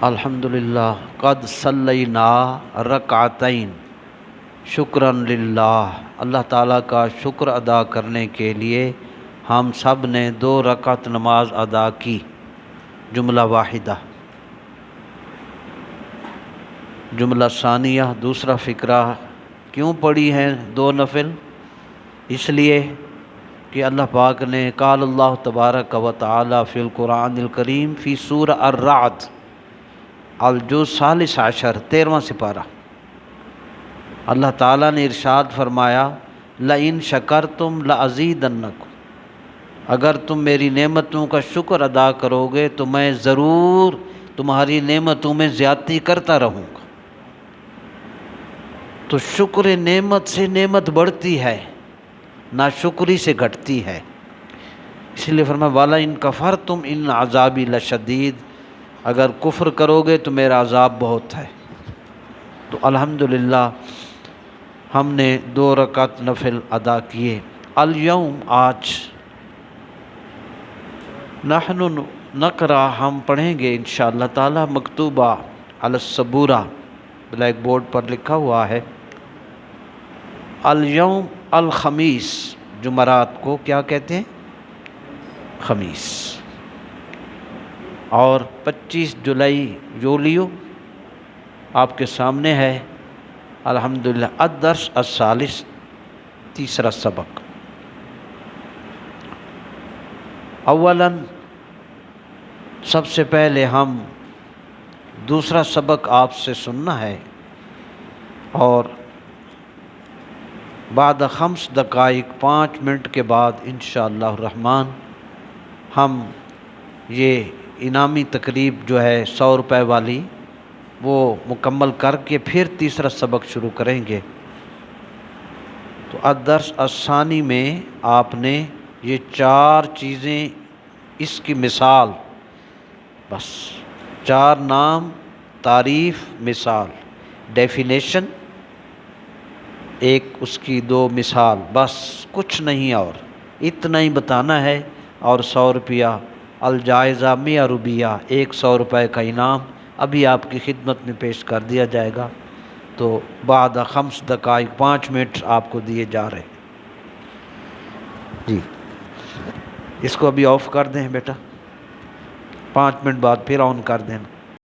الحمدللہ قد صلینا رکعتین شکراً للہ، اللہ تعالیٰ کا شکر ادا کرنے کے لیے ہم سب نے 2 رکعت نماز ادا کی، جملہ واحدہ۔ جملہ ثانیہ، دوسرا فقرہ، کیوں پڑھی ہیں 2 نفل؟ اس لیے کہ اللہ پاک نے قال اللہ تبارک و تعالی فی القرآن الکریم فی سورہ الرعد الجزء 13 13واں سپارہ، اللہ تعالیٰ نے ارشاد فرمایا لئن شکرتم لازیدنکم، اگر تم میری نعمتوں کا شکر ادا کرو گے تو میں ضرور تمہاری نعمتوں میں زیادتی کرتا رہوں گا۔ تو شکر نعمت سے نعمت بڑھتی ہے، ناشکری سے گھٹتی ہے، اس لیے فرمایا وَلَئِن كَفَرْتُمْ إِنَّ عَذَابِي لَشَدِيدٌ، اگر کفر کرو گے تو میرا عذاب بہت ہے۔ تو الحمدللہ ہم نے 2 رکعت نفل ادا کیے۔ الیوم، آج نحن نقرأ، ہم پڑھیں گے انشاءاللہ تعالی مکتوبہ علی السبورہ، بلیک بورڈ پر لکھا ہوا ہے، الیوم الخمیس، جمعرات کو کیا کہتے ہیں؟ خمیس، اور 25 جولائی یولیو آپ کے سامنے ہے الحمدللہ الدرس الثالث، تیسرا سبق۔ اولاً سب سے پہلے ہم دوسرا سبق آپ سے سننا ہے، اور بعد 5 دقائق 5 منٹ کے بعد انشاءاللہ الرحمن ہم یہ انعامی تقریب جو ہے 100 روپے والی وہ مکمل کر کے پھر تیسرا سبق شروع کریں گے۔ تو الدرس الثانی میں آپ نے یہ 4 چیزیں، اس کی مثال، بس 4 نام، تعریف، مثال، ڈیفینیشن، ایک اس کی 2 مثال، بس کچھ نہیں، اور اتنا ہی بتانا ہے، اور 100 روپیہ الجائزہ 100 روپیہ، 100 روپے کا انعام ابھی آپ کی خدمت میں پیش کر دیا جائے گا۔ تو بعد 5 دقائق 5 منٹ آپ کو دیے جا رہے ہیں جی۔ اس کو ابھی آف کر دیں بیٹا، 5 منٹ بعد پھر آن کر دینا۔